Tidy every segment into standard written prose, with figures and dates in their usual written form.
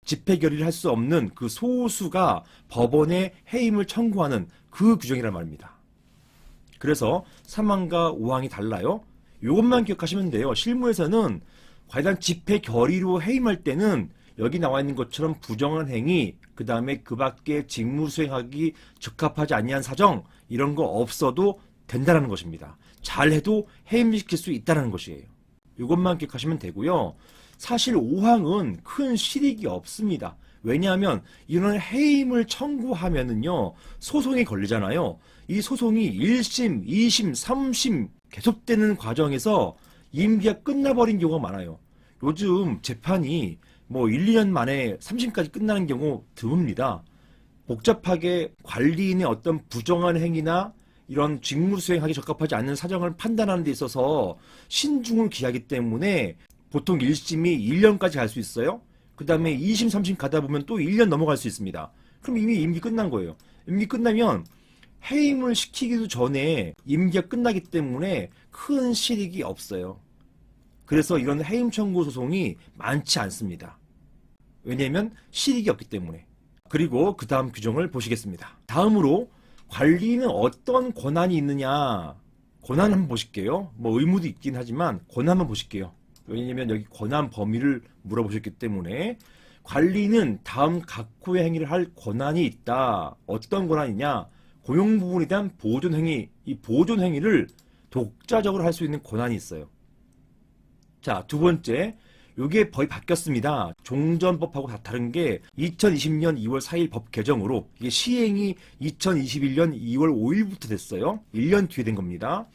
집회 결의를 할 수 없는 그 소수가 법원에 해임을 청구하는 그 규정이란 말입니다. 그래서 3항과 5항이 달라요. 이것만 기억하시면 돼요. 실무에서는 과연 집회 결의로 해임할 때는 여기 나와 있는 것처럼 부정한 행위, 그 다음에 그 밖에 직무 수행하기 적합하지 아니한 사정, 이런 거 없어도 된다는 것입니다. 잘해도 해임시킬 수 있다는 것이에요. 이것만 기억하시면 되고요. 사실 5항은 큰 실익이 없습니다. 왜냐하면 이런 해임을 청구하면은요, 소송이 걸리잖아요. 이 소송이 1심, 2심, 3심 계속되는 과정에서 임기가 끝나버린 경우가 많아요. 요즘 재판이 뭐 1, 2년 만에 3심까지 끝나는 경우 드뭅니다. 복잡하게 관리인의 어떤 부정한 행위나 이런 직무 수행하기 적합하지 않는 사정을 판단하는 데 있어서 신중을 기하기 때문에 보통 1심이 1년까지 갈 수 있어요. 그 다음에 2심, 3심 가다 보면 또 1년 넘어갈 수 있습니다. 그럼 이미 임기 끝난 거예요. 임기 끝나면 해임을 시키기도 전에 임기가 끝나기 때문에 큰 실익이 없어요. 그래서 이런 해임 청구 소송이 많지 않습니다. 왜냐하면 실익이 없기 때문에. 그리고 그 다음 규정을 보시겠습니다. 다음으로 관리인은 어떤 권한이 있느냐. 권한 한번 보실게요. 뭐 의무도 있긴 하지만 권한 한번 보실게요. 왜냐하면 여기 권한 범위를 물어보셨기 때문에 관리인은 다음 각호의 행위를 할 권한이 있다. 어떤 권한이냐. 고용 부분에 대한 보존행위, 이 보존행위를 독자적으로 할 수 있는 권한이 있어요. 자, 두 번째, 요게 법이 바뀌었습니다. 종전법하고 다 다른 게 2020년 2월 4일 법 개정으로 이게 시행이 2021년 2월 5일부터 됐어요. 1년 뒤에 된 겁니다.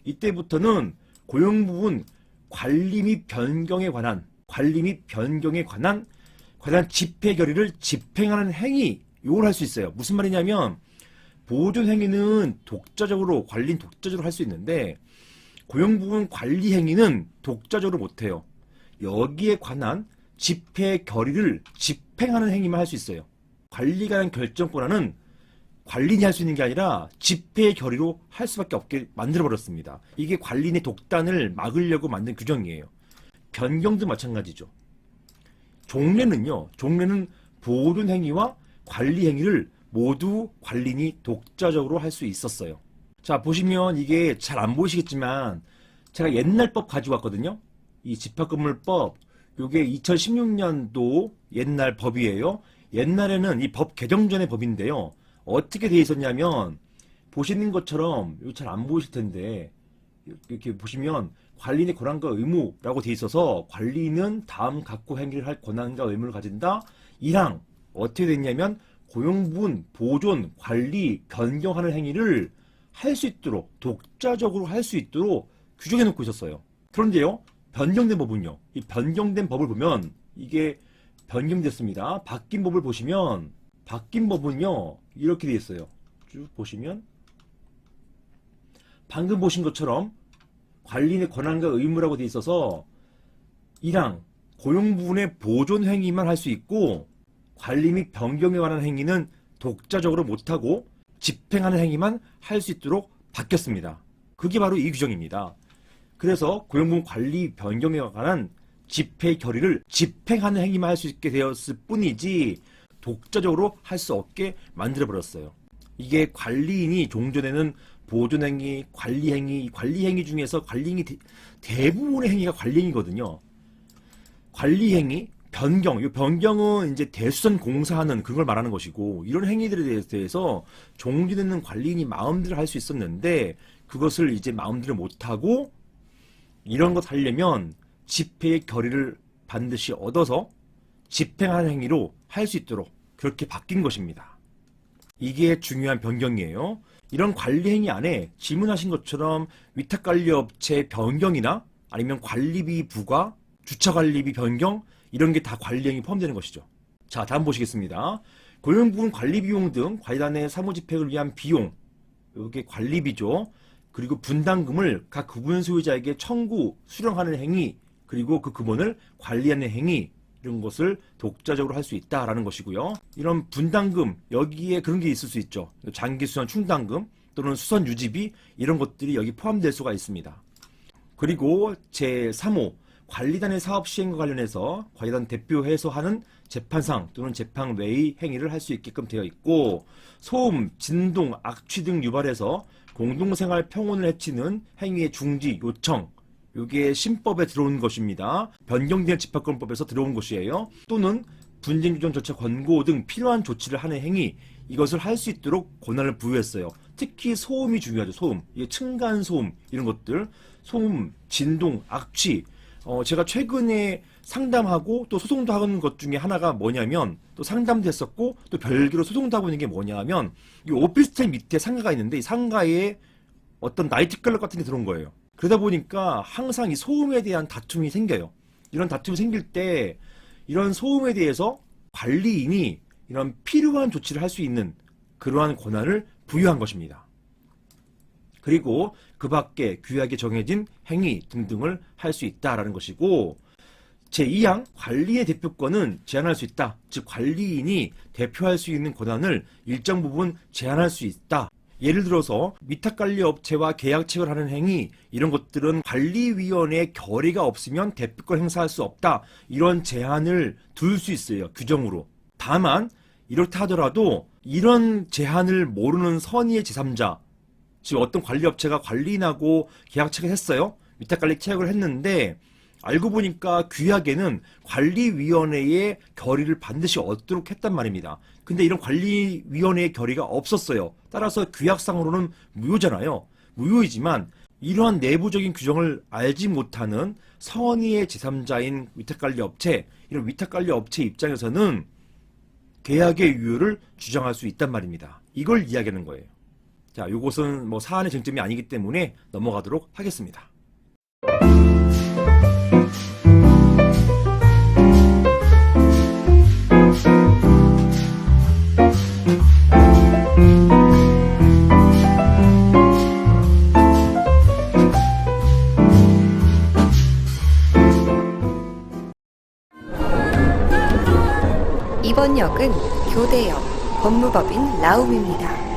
이때부터는 고용 부분 관리 및 변경에 관한 집회 결의를 집행하는 행위, 요걸 할 수 있어요. 무슨 말이냐면 보존 행위는 독자적으로 관리인 독자적으로 할 수 있는데 고용 부분 관리 행위는 독자적으로 못해요. 여기에 관한 집회 결의를 집행하는 행위만 할 수 있어요. 관리에 관한 결정 권한은 관리인이 할 수 있는 게 아니라 집회 결의로 할 수밖에 없게 만들어버렸습니다. 이게 관리인의 독단을 막으려고 만든 규정이에요. 변경도 마찬가지죠. 종례는요. 종례는 보존 행위와 관리 행위를 모두 관리인이 독자적으로 할 수 있었어요. 자, 보시면 이게 잘 안 보이시겠지만 제가 옛날 법 가지고 왔거든요. 이 집합건물법, 요게 2016년도 옛날 법이에요. 옛날에는 이 법 개정 전의 법인데요. 어떻게 되어 있었냐면 보시는 것처럼 이거 잘 안 보이실 텐데 이렇게 보시면 관리인의 권한과 의무라고 되어 있어서 관리인은 다음 각호 행위를 할 권한과 의무를 가진다. 1항 어떻게 됐냐면 고용부분, 보존, 관리, 변경하는 행위를 할 수 있도록 독자적으로 할 수 있도록 규정해 놓고 있었어요. 그런데요, 변경된 법은요. 이 변경된 법을 보면 이게 변경됐습니다. 바뀐 법을 보시면 바뀐 법은요 이렇게 되어 있어요. 쭉 보시면 방금 보신 것처럼 관리인의 권한과 의무라고 되어 있어서 1항 고용 부분의 보존 행위만 할 수 있고 관리 및 변경에 관한 행위는 독자적으로 못하고 집행하는 행위만 할 수 있도록 바뀌었습니다. 그게 바로 이 규정입니다. 그래서 고용부문 관리 변경에 관한 집회 결의를 집행하는 행위만 할 수 있게 되었을 뿐이지 독자적으로 할 수 없게 만들어버렸어요. 이게 관리인이 종전에는 보존행위, 관리행위 중에서 관리행위 대부분의 행위가 관리행위거든요. 관리행위, 변경, 이 변경은 이제 대수선 공사하는 그걸 말하는 것이고 이런 행위들에 대해서 종전에는 관리인이 마음대로 할 수 있었는데 그것을 이제 마음대로 못하고 이런 것 하려면 집회의 결의를 반드시 얻어서 집행하는 행위로 할 수 있도록 그렇게 바뀐 것입니다. 이게 중요한 변경이에요. 이런 관리 행위 안에 질문하신 것처럼 위탁관리업체 변경이나 아니면 관리비 부과, 주차관리비 변경 이런 게 다 관리 행위 포함되는 것이죠. 자, 다음 보시겠습니다. 고용부문 관리비용 등 관리단의 사무집행을 위한 비용, 이게 관리비죠. 그리고 분담금을 각 구분 소유자에게 청구, 수령하는 행위, 그리고 그 금원을 관리하는 행위, 이런 것을 독자적으로 할 수 있다라는 것이고요. 이런 분담금, 여기에 그런 게 있을 수 있죠. 장기수선 충당금 또는 수선 유지비 이런 것들이 여기 포함될 수가 있습니다. 그리고 제3호 관리단의 사업 시행과 관련해서 관리단 대표해서 하는 재판상 또는 재판 외의 행위를 할 수 있게끔 되어 있고, 소음, 진동, 악취 등 유발해서 공동생활 평온을 해치는 행위의 중지, 요청, 이게 신법에 들어온 것입니다. 변경된 집합권법에서 들어온 것이에요. 또는 분쟁 조정 절차 권고 등 필요한 조치를 하는 행위, 이것을 할 수 있도록 권한을 부여했어요. 특히 소음이 중요하죠. 소음, 이게 층간 소음 이런 것들, 소음, 진동, 악취. 제가 최근에 상담하고 또 소송도 하는 것 중에 하나가 뭐냐면, 또 상담도 했었고 또 별개로 소송도 하고 있는 게 뭐냐면, 이 오피스텔 밑에 상가가 있는데 이 상가에 어떤 나이트클럽 같은 게 들어온 거예요. 그러다 보니까 항상 이 소음에 대한 다툼이 생겨요. 이런 다툼이 생길 때 이런 소음에 대해서 관리인이 이런 필요한 조치를 할 수 있는 그러한 권한을 부여한 것입니다. 그리고 그 밖에 규약에 정해진 행위 등등을 할 수 있다라는 것이고, 제2항 관리의 대표권은 제한할 수 있다. 즉 관리인이 대표할 수 있는 권한을 일정 부분 제한할 수 있다. 예를 들어서 위탁관리업체와 계약 체결을 하는 행위, 이런 것들은 관리위원회의 결의가 없으면 대표권 행사할 수 없다. 이런 제한을 둘 수 있어요. 규정으로. 다만 이렇다 하더라도 이런 제한을 모르는 선의의 제3자, 즉 어떤 관리업체가 관리인하고 계약 체결했어요. 위탁관리 체결을 했는데 알고 보니까 규약에는 관리위원회의 결의를 반드시 얻도록 했단 말입니다. 근데 이런 관리위원회의 결의가 없었어요. 따라서 규약상으로는 무효잖아요. 무효이지만 이러한 내부적인 규정을 알지 못하는 선의의 제3자인 위탁관리업체, 이런 위탁관리업체 입장에서는 계약의 유효를 주장할 수 있단 말입니다. 이걸 이야기하는 거예요. 자, 이것은 뭐 사안의 쟁점이 아니기 때문에 넘어가도록 하겠습니다. 이번 역은 교대역 법무법인 라움입니다.